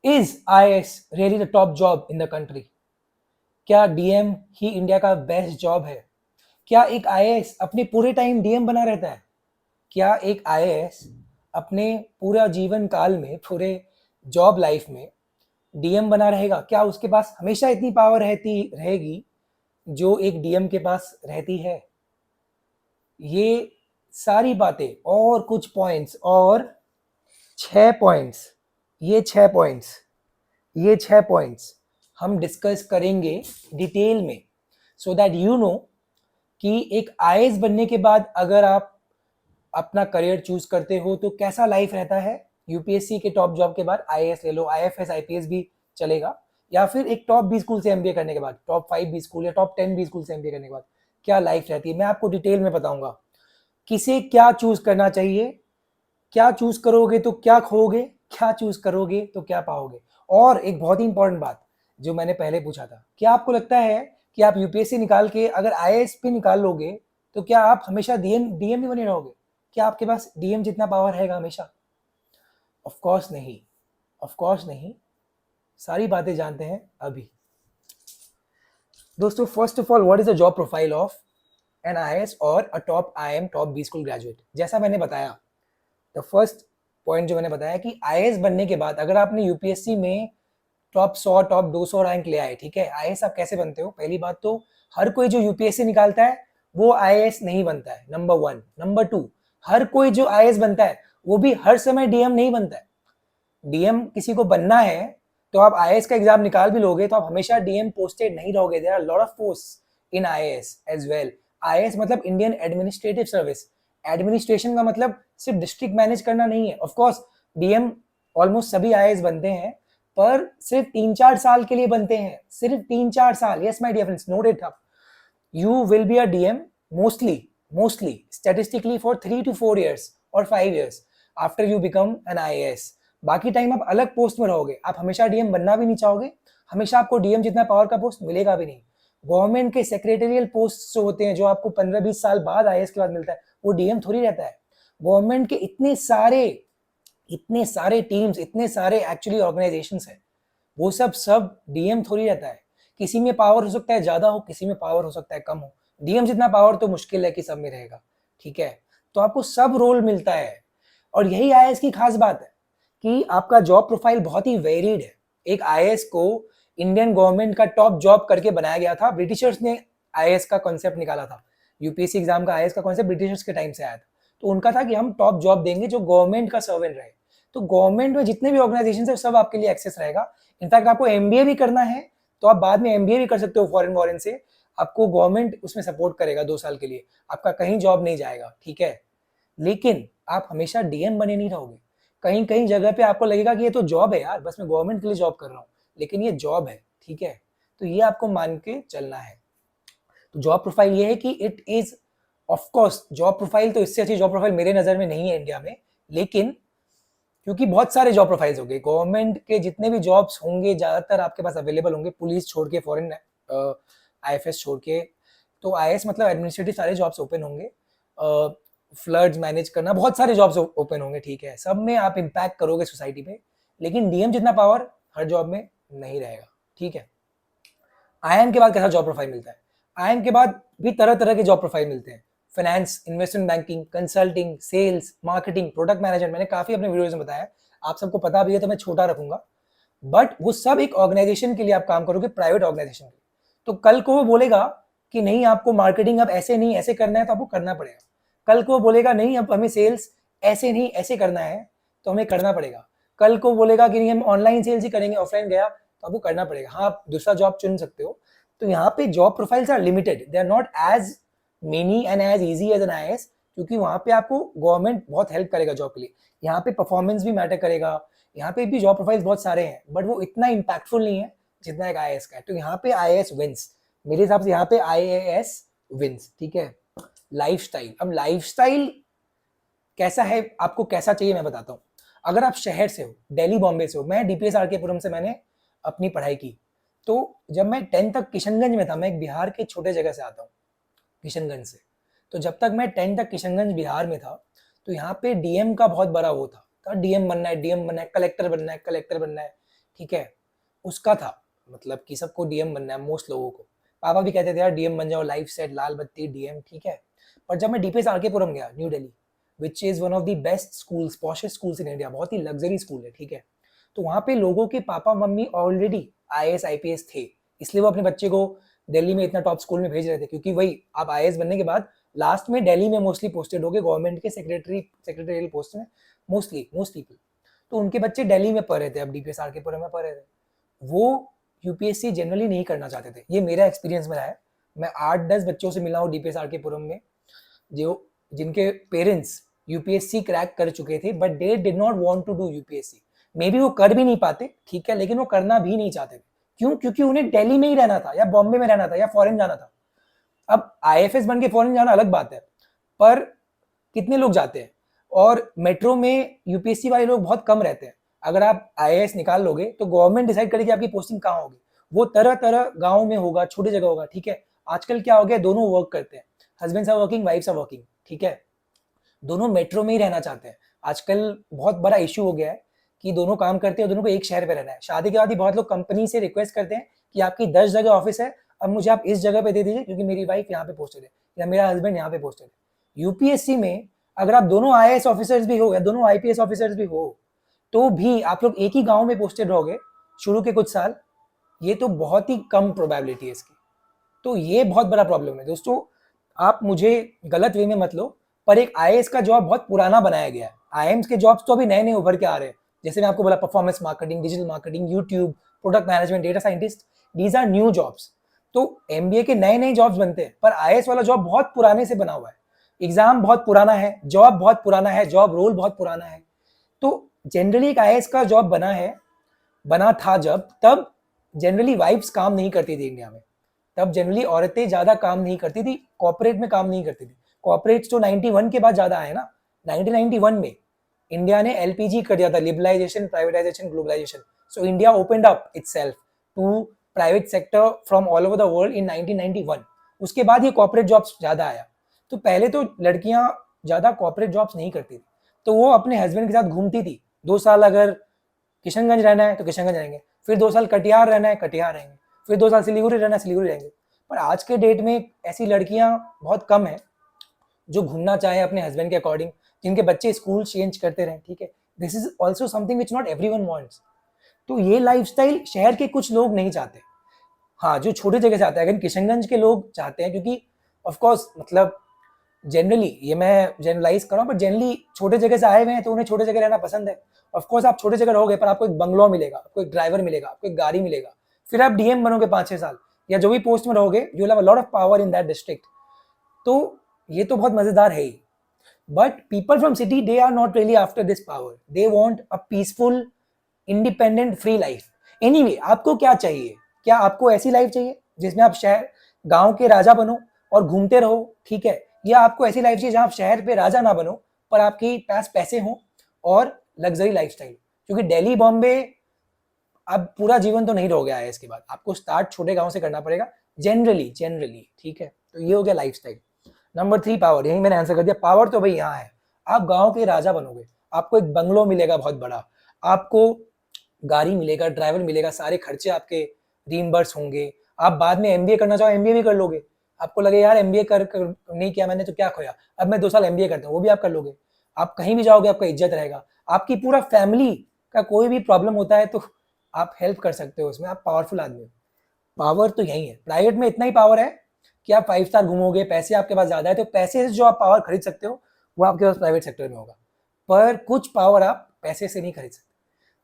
Is IAS really the top job in the country? क्या DM ही India का best job है? क्या एक IAS अपने पूरे टाइम डीएम बना रहता है? क्या एक IAS अपने पूरा जीवन काल में, पूरे जॉब लाइफ में डीएम बना रहेगा? क्या उसके पास हमेशा इतनी पावर रहती रहेगी जो एक डीएम के पास रहती है? ये सारी बातें और कुछ पॉइंट्स, और 6 पॉइंट्स, ये 6 पॉइंट्स, ये 6 पॉइंट्स हम डिस्कस करेंगे डिटेल में, सो दैट यू नो कि एक IAS बनने के बाद अगर आप अपना करियर चूज करते हो तो कैसा लाइफ रहता है। यूपीएससी के टॉप जॉब के बाद IAS ले लो, IFS IPS भी चलेगा, या फिर एक टॉप 20 स्कूल से एमबीए करने के बाद, टॉप 5 बी स्कूल या टॉप 10 बी स्कूल से एमबीए करने के बाद क्या लाइफ रहती है, मैं आपको डिटेल में बताऊंगा। किसे क्या चूज करना चाहिए, क्या चूज करोगे तो क्या खोगे, क्या चूज करोगे तो क्या पाओगे। और एक बहुत ही इंपॉर्टेंट बात जो मैंने पहले पूछा था, क्या आपको लगता है कि आप यूपीएससी निकाल के अगर IAS पे निकाल लोगे तो क्या आप हमेशा डीएम ही बने रहोगे? क्या आपके पास डीएम जितना पावर रहेगा हमेशा? ऑफ कोर्स नहीं, ऑफ कोर्स नहीं। सारी बातें जानते हैं अभी। दोस्तों, first of all, what is the job profile of an IAS और a top IIM top B school graduate? जैसा मैंने बताया, द फर्स्ट पॉइंट जो मैंने बताया कि IAS बनने के बाद अगर आपने यूपीएससी में टॉप 100 टॉप 200 रैंक ले आए, ठीक है, IAS आप कैसे बनते हो? पहली बात तो हर कोई जो यूपीएससी निकालता है वो IAS नहीं बनता है, नंबर 1। नंबर 2, हर कोई जो IAS बनता है वो भी हर समय डीएम नहीं बनता है। डीएम किसी को बनना है तो आप IAS का एग्जाम निकाल भी लोगे तो आप हमेशा डीएम पोस्टेड नहीं रहोगे। There are lot of post in IAS as well. IAS मतलब इंडियन एडमिनिस्ट्रेटिव सर्विस। एडमिनिस्ट्रेशन का मतलब सिर्फ डिस्ट्रिक्ट मैनेज करना नहीं है। ऑफ कोर्स डीएम ऑलमोस्ट सभी IAS बनते हैं, पर सिर्फ 3-4 साल के लिए बनते हैं, सिर्फ 3-4 साल। Yes my dear friends, note it up. You will be a DM mostly statistically for 3 to 4 years or 5 years after you become an IAS। बाकी टाइम आप अलग पोस्ट में रहोगे, आप हमेशा डीएम बनना भी नहीं चाहोगे, हमेशा आपको डीएम जितना पावर का पोस्ट मिलेगा भी नहीं। गवर्नमेंट के सेक्रेटरियल पोस्ट जो होते हैं, जो आपको 15-20 साल बाद IAS के बाद मिलता है, वो डीएम थोड़ी रहता है। गवर्नमेंट के इतने सारे टीम्स, इतने सारे एक्चुअली ऑर्गेनाइजेशंस है, वो सब डीएम थोड़ी रहता है। किसी में पावर हो सकता है ज्यादा हो, किसी में पावर हो सकता है कम हो। डीएम जितना पावर तो मुश्किल है कि सब में रहेगा, ठीक है। तो आपको सब रोल मिलता है, और यही IAS की खास बात है कि आपका जॉब प्रोफाइल बहुत ही वेरिड है। एक IAS को इंडियन गवर्नमेंट का टॉप जॉब करके बनाया गया था। ब्रिटिशर्स ने IAS का कॉन्सेप्ट निकाला था। यूपीएससी एग्जाम का IAS का कॉन्सेप्ट ब्रिटिशर्स के टाइम से आया था। तो उनका था कि हम टॉप जॉब देंगे जो गवर्नमेंट का सर्वेंट रहे। तो गवर्नमेंट में जितने भी ऑर्गेनाइजेशन है सब आपके लिए एक्सेस रहेगा। इनफैक्ट आपको एमबीए भी करना है तो आप बाद में एमबीए भी कर सकते हो फॉरेन वॉरेन से। आपको गवर्नमेंट उसमें सपोर्ट करेगा 2 साल के लिए, आपका कहीं जॉब नहीं जाएगा, ठीक है। लेकिन आप हमेशा डीएम बने नहीं रहोगे। कहीं कहीं जगह पे आपको लगेगा कि ये तो जॉब है यार, बस मैं गवर्नमेंट के लिए जॉब कर रहा हूँ, लेकिन ये जॉब है, ठीक है। तो ये आपको मान के चलना है। तो जॉब प्रोफाइल ये है कि it is, of course job profile तो इससे अच्छी जॉब प्रोफाइल मेरे नजर में नहीं है इंडिया में। लेकिन क्योंकि बहुत सारे जॉब प्रोफाइल्स होंगे, गवर्नमेंट के जितने भी जॉब्स होंगे ज्यादातर आपके पास अवेलेबल होंगे, पुलिस छोड़ के, फॉरेन IFS छोड़ के। तो IAS मतलब एडमिनिस्ट्रेटिव सारे जॉब्स ओपन होंगे। फ्लड्स मैनेज करना, बहुत सारे जॉब्स ओपन होंगे, ठीक है। सब में आप इम्पैक्ट करोगे सोसाइटी पे, लेकिन डीएम जितना पावर हर जॉब में नहीं रहेगा, ठीक है। IIM के बाद कैसा जॉब प्रोफाइल मिलता है? IIM के बाद भी तरह तरह के जॉब प्रोफाइल मिलते हैं। Finance, investment banking, consulting, sales, marketing, product management, मैंने काफी अपने वीडियोज में बताया, आप सबको पता भी है तो मैं छोटा रखूंगा। बट वो सब एक ऑर्गेनाइजेशन के लिए आप काम करोगे, प्राइवेट ऑर्गेनाइजेशन के लिए। तो कल को वो बोलेगा कि नहीं आपको मार्केटिंग अब ऐसे नहीं ऐसे करना है, तो आपको करना पड़ेगा। कल को बोलेगा नहीं अब हमें सेल्स ऐसे नहीं ऐसे करना है, तो हमें करना पड़ेगा। कल को बोलेगा कि नहीं हम ऑनलाइन सेल्स ही करेंगे, ऑफलाइन गया, तो आपको करना पड़ेगा। हाँ, आप दूसरा जॉब चुन सकते हो। तो यहाँ पे job profiles are limited, they are not as many and as easy as an IAS, क्योंकि वहां पे आपको गवर्नमेंट बहुत हेल्प करेगा जॉब के लिए। यहाँ पे परफॉर्मेंस भी मैटर करेगा। यहाँ पे भी जॉब प्रोफाइल्स बहुत सारे हैं, बट वो इतना इम्पैक्टफुल नहीं है जितना एक IAS का है। तो यहाँ पे IAS विंस, मेरे हिसाब से यहाँ पे IAS विंस, ठीक है। लाइफस्टाइल, अब लाइफस्टाइल कैसा है, आपको कैसा चाहिए मैं बताता हूँ। अगर आप शहर से हो, दिल्ली बॉम्बे से हो, मैं DPS RK पुरम से मैंने अपनी पढ़ाई की। तो जब मैं 10th तक किशनगंज में था, मैं एक बिहार के छोटे जगह से आता हूँ, किशनगंज से। तो जब तक मैं 10th तक किशनगंज बिहार में था, तो यहाँ पे डीएम का बहुत बड़ा वो था, डीएम बनना है, डीएम बनना है, कलेक्टर बनना है, कलेक्टर बनना है, ठीक है, उसका था, मतलब कि सबको डीएम बनना है मोस्ट लोगों को। पापा भी कहते थे यार डीएम बन जाओ, लाइफ सेट, लाल बत्ती डीएम, ठीक है। पर जब मैं डीपीएस आरकेपुरम गया, new Delhi, which is one of the best schools, poshest schools in India, बहुत ही लग्जरी स्कूल है, ठीक है। तो वहाँ पे लोगों के papa mummy already IAS IPS थे, इसलिए वो अपने बच्चे को दिल्ली में इतना टॉप स्कूल में भेज रहे थे, क्योंकि वही आप आईएएस बनने के बाद लास्ट में दिल्ली में मोस्टली पोस्टेड हो गए, गवर्नमेंट के सेक्रेटरी पोस्ट में मोस्ट पीपल। तो उनके बच्चे दिल्ली में पढ़ रहे थे, अब डीपीएस आरकेपुरम में पढ़ रहे थे। वो यूपीएससी जनरली नहीं करना चाहते थे, ये मेरा एक्सपीरियंस में रहा है। मैं 8-10 बच्चों से मिला हूँ डीपीएस आरकेपुरम में, जो जिनके पेरेंट्स यूपीएससी क्रैक कर चुके थे, but they did not want to do UPSC. Maybe वो कर भी नहीं पाते, ठीक है, लेकिन वो करना भी नहीं चाहते थे। क्यों? क्योंकि उन्हें दिल्ली में ही रहना था, या बॉम्बे में रहना था, या फॉरेन जाना था। अब आईएफएस बन के फॉरेन जाना अलग बात है, पर कितने लोग जाते हैं? और मेट्रो में यूपीएससी वाले लोग बहुत कम रहते हैं। अगर आप आईएएस निकाल लोगे तो गवर्नमेंट डिसाइड करेगी आपकी पोस्टिंग कहाँ होगी। वो तरह तरह गाँव में होगा, छोटी जगह होगा, ठीक है। आजकल क्या हो गया, दोनों वर्क करते हैं, husbands are working, wifes are working, ठीक है। दोनों मेट्रो में ही रहना चाहते हैं। आजकल बहुत बड़ा इश्यू हो गया है कि दोनों काम करते हैं, दोनों को एक शहर पे रहना है। शादी के बाद ही बहुत लोग कंपनी से रिक्वेस्ट करते हैं कि आपकी 10 जगह ऑफिस है, अब मुझे आप इस जगह पे दे दीजिए क्योंकि मेरी वाइफ यहाँ पे पोस्टेड है या मेरा हस्बैंड यहाँ पे पोस्टेड है। यूपीएससी में अगर आप दोनों आईएएस ऑफिसर्स भी हो या दोनों आईपीएस ऑफिसर्स भी हो, तो भी आप लोग एक ही गांव में पोस्टेड रहोगे शुरू के कुछ साल, ये तो बहुत ही कम प्रोबेबिलिटी है इसकी। तो ये बहुत बड़ा प्रॉब्लम है दोस्तों। आप मुझे गलत वे में मत लो, पर एक आईएएस का जॉब बहुत पुराना बनाया गया है। आईएम्स के जॉब्स तो अभी नए नए उभर के आ रहे हैं, जैसे मैं आपको बोला performance marketing, digital marketing, YouTube, product management, data scientist, these are new jobs. तो एमबीए के नए नए जॉब्स बनते हैं, पर आईएएस वाला जॉब बहुत पुराने से बना हुआ है। एग्जाम बहुत पुराना है, जॉब बहुत पुराना है, जॉब रोल बहुत पुराना है। तो जनरली एक आईएएस का जॉब बना था जब, तब जनरली वाइफ्स काम नहीं करती थी इंडिया में। तब जनरली औरतें ज्यादा काम नहीं करती थी, कॉर्पोरेट में काम नहीं करती थी। कॉर्पोरेट्स तो 91 के बाद ज्यादा आए ना। 1991 में इंडिया ने एलपीजी कर दिया था, liberalisation, privatisation, globalisation. So India opened up itself to private sector from all over the world in 1991। उसके बाद ये कॉर्पोरेट जॉब्स ज्यादा आया। तो पहले तो लड़कियां ज्यादा कॉर्पोरेट जॉब्स नहीं करती थी, तो वो अपने हस्बैंड के साथ घूमती थी। 2 साल अगर किशनगंज रहना है तो किशनगंज रहेंगे, फिर 2 साल कटिहार रहना है कटिहार रहेंगे, फिर 2 साल सिलीगुड़ी रहना है सिलीगुड़ी रहेंगे। पर आज के डेट में ऐसी लड़कियां बहुत कम है जो घूमना चाहे अपने हस्बैंड के अकॉर्डिंग, जिनके बच्चे स्कूल चेंज करते रहे, ठीक है। This is also something which not everyone wants. तो ये लाइफस्टाइल शहर के कुछ लोग नहीं चाहते, हाँ, जो छोटे जगह से आता है। अगर किशनगंज के लोग चाहते हैं, क्योंकि ऑफ कोर्स मतलब जनरली, ये मैं जनरलाइज कर रहा हूँ, पर जनरली छोटे जगह से आए हुए हैं तो उन्हें छोटे जगह रहना पसंद है। ऑफ कोर्स आप छोटे जगह रहोगे, पर आपको एक बंगलो मिलेगा, आपको एक ड्राइवर मिलेगा, आपको एक गाड़ी मिलेगा, फिर आप डीएम बनोगे 5-6 साल, या जो भी पोस्ट में रहोगे, you will have a lot of power in that district. तो ये तो बहुत मजेदार है ही। But people from city, they are not really after this power, they want a peaceful, independent, free life. Anyway, आपको क्या चाहिए? क्या आपको ऐसी लाइफ चाहिए जिसमें आप शहर गांव के राजा बनो और घूमते रहो, ठीक है, या आपको ऐसी लाइफ चाहिए जहां आप शहर पे राजा ना बनो, पर आपके पास पैसे हों और लग्जरी लाइफस्टाइल? क्योंकि दिल्ली, बॉम्बे, अब पूरा जीवन तो नहीं रहोगे आया इसके बाद, आपको स्टार्ट छोटे गांव से करना पड़ेगा जनरली, ठीक है। तो ये हो गया लाइफस्टाइल। Number 3, power. यही मैंने आंसर कर दिया, पावर तो भाई यहाँ है। आप गांव के राजा बनोगे, आपको एक बंगलो मिलेगा बहुत बड़ा, आपको गाड़ी मिलेगा, ड्राइवर मिलेगा, सारे खर्चे आपके रीइंबर्स होंगे। आप बाद में एमबीए करना चाहो, एमबीए भी कर लोगे। आपको लगे यार एमबीए कर नहीं किया मैंने तो क्या खोया, अब मैं 2 साल एमबीए करता हूँ, वो भी आप कर लोगे। आप कहीं भी जाओगे आपका इज्जत रहेगा। आपकी पूरा फैमिली का कोई भी प्रॉब्लम होता है तो आप हेल्प कर सकते हो उसमें, आप पावरफुल आदमी हो। पावर तो यही है। प्राइवेट में इतना ही पावर है कि आप 5 स्टार घूमोगे, पैसे आपके पास ज्यादा है, तो पैसे से जो आप पावर खरीद सकते हो वो आपके पास प्राइवेट सेक्टर में होगा। पर कुछ पावर आप पैसे से नहीं खरीद सकते।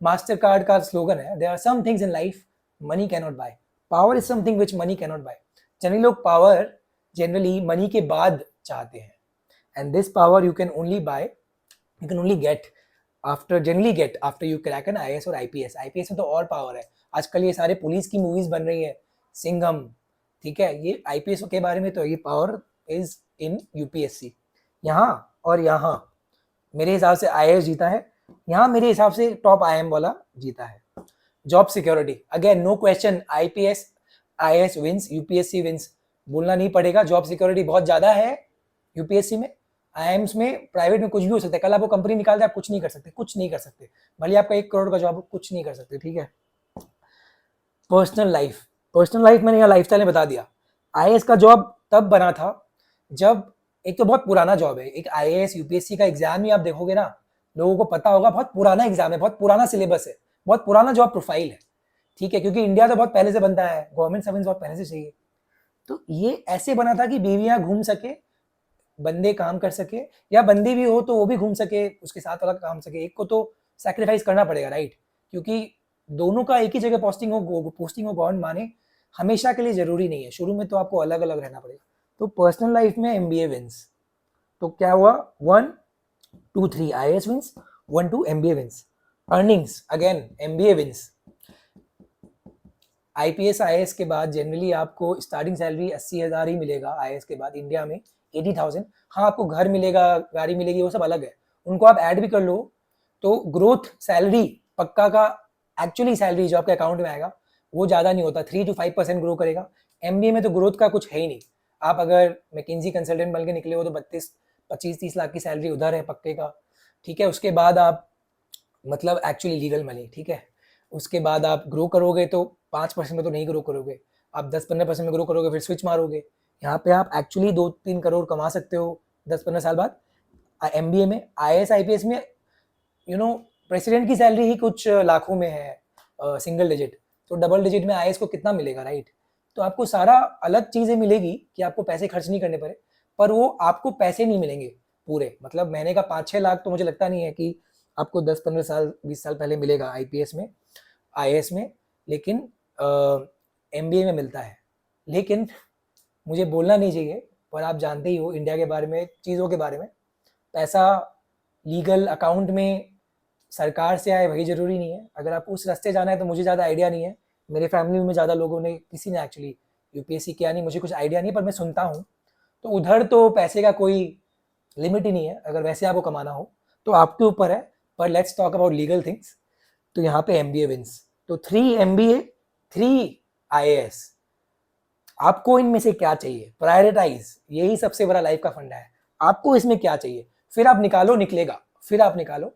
मास्टर कार्ड का स्लोगन है, there are some things in life money can not buy, power is something which money can not buy. Generally लोग पावर जनरली मनी के बाद चाहते हैं, and this power you can only buy, you can only get after you crack an IAS और IPS. IPS में तो और power है। आजकल ये सारे पुलिस की मूवीज बन रही है, सिंघम, ठीक है। ये आईपीएस के बारे में तो ये पावर इज इन यूपीएससी। यहाँ और यहाँ मेरे हिसाब से आईएएस जीता है, यहाँ मेरे हिसाब से टॉप आईएम वाला जीता है। Job security, again no question, IPS IAS wins, UPSC wins, बोलना नहीं पड़ेगा। जॉब सिक्योरिटी बहुत ज्यादा है यूपीएससी में। आईएम्स में, प्राइवेट में कुछ भी हो सकता है। कल आपको कंपनी निकाल दे, आप कुछ नहीं कर सकते, भले आपका 1 करोड़ का जॉब, कुछ नहीं कर सकते, ठीक है। पर्सनल लाइफ मैंने यहाँ लाइफस्टाइल में बता दिया। आईएएस का जॉब तब बना था जब, एक तो बहुत पुराना जॉब है, एक आईएएस यूपीएससी का एग्जाम ही आप देखोगे ना, लोगों को पता होगा बहुत पुराना एग्जाम है, बहुत पुराना सिलेबस है, बहुत पुराना जॉब प्रोफाइल है, ठीक है, क्योंकि इंडिया तो बहुत पहले से बनता है, गवर्नमेंट सर्विस बहुत पहले से चाहिए। तो ये ऐसे बना था कि बीवियां घूम सके, बंदे काम कर सके, या बंदी भी हो तो वो भी घूम सके, उसके साथ वाला काम सके, एक को तो सैक्रिफाइस करना पड़ेगा, राइट, क्योंकि दोनों का एक ही जगह पोस्टिंग हो गवर्नमेंट माने हमेशा के लिए जरूरी नहीं है, शुरू में तो आपको अलग अलग रहना पड़ेगा। तो पर्सनल लाइफ में एमबीए विंस। तो क्या हुआ, 1 2 3 IAS wins, 1 2 MBA wins. Earnings again MBA wins. IPS IAS के बाद जनरली आपको स्टार्टिंग सैलरी 80,000 ही मिलेगा, आईएएस के बाद इंडिया में 80,000। हाँ, आपको घर मिलेगा, गाड़ी मिलेगी, वो सब अलग है, उनको आप ऐड भी कर लो तो ग्रोथ सैलरी पक्का का, एक्चुअली सैलरी जो आपके अकाउंट में आएगा वो ज़्यादा नहीं होता, 3 to 5% ग्रो करेगा। एमबीए में तो ग्रोथ का कुछ है ही नहीं। आप अगर मैकिंजी कंसल्टेंट बन के निकले हो तो 25-30 लाख की सैलरी उधर है पक्के का, ठीक है। उसके बाद आप मतलब एक्चुअली लीगल मनी, ठीक है, उसके बाद आप ग्रो करोगे तो 5% में तो नहीं ग्रो करोगे, आप 10-15% में ग्रो करोगे, फिर स्विच मारोगे। यहाँ पे आप एक्चुअली 2-3 करोड़ कमा सकते हो 10-15 साल बाद। एमबीए में, आईएएस आईपीएस में प्रेसिडेंट की सैलरी ही कुछ लाखों में है, सिंगल डिजिट, तो डबल डिजिट में आईएएस को कितना मिलेगा, राइट। तो आपको सारा अलग चीज़ें मिलेगी कि आपको पैसे खर्च नहीं करने पड़े, पर वो आपको पैसे नहीं मिलेंगे पूरे, मतलब महीने का 5-6 लाख तो मुझे लगता नहीं है कि आपको 10-15 साल 20 साल पहले मिलेगा आईपीएस में, आईएएस में, लेकिन एमबीए में मिलता है। लेकिन मुझे बोलना नहीं चाहिए, पर आप जानते ही हो इंडिया के बारे में, चीज़ों के बारे में, पैसा लीगल अकाउंट में सरकार से आए वही ज़रूरी नहीं है। अगर आप उस रास्ते जाना है तो मुझे ज़्यादा आइडिया नहीं है, मेरे फैमिली में ज़्यादा लोगों ने, किसी ने एक्चुअली यूपीएससी किया नहीं, मुझे कुछ आइडिया नहीं, पर मैं सुनता हूँ तो उधर तो पैसे का कोई लिमिट ही नहीं है, अगर वैसे आपको कमाना हो तो आपके ऊपर है। पर let's talk about legal things. तो यहाँ पे एमबीए विंस, तो 3 एमबीए 3 आईएएस। आपको इनमें से क्या चाहिए, प्रायोरिटाइज, यही सबसे बड़ा लाइफ का फंडा है, आपको इसमें क्या चाहिए, फिर आप निकालो, निकलेगा, फिर आप निकालो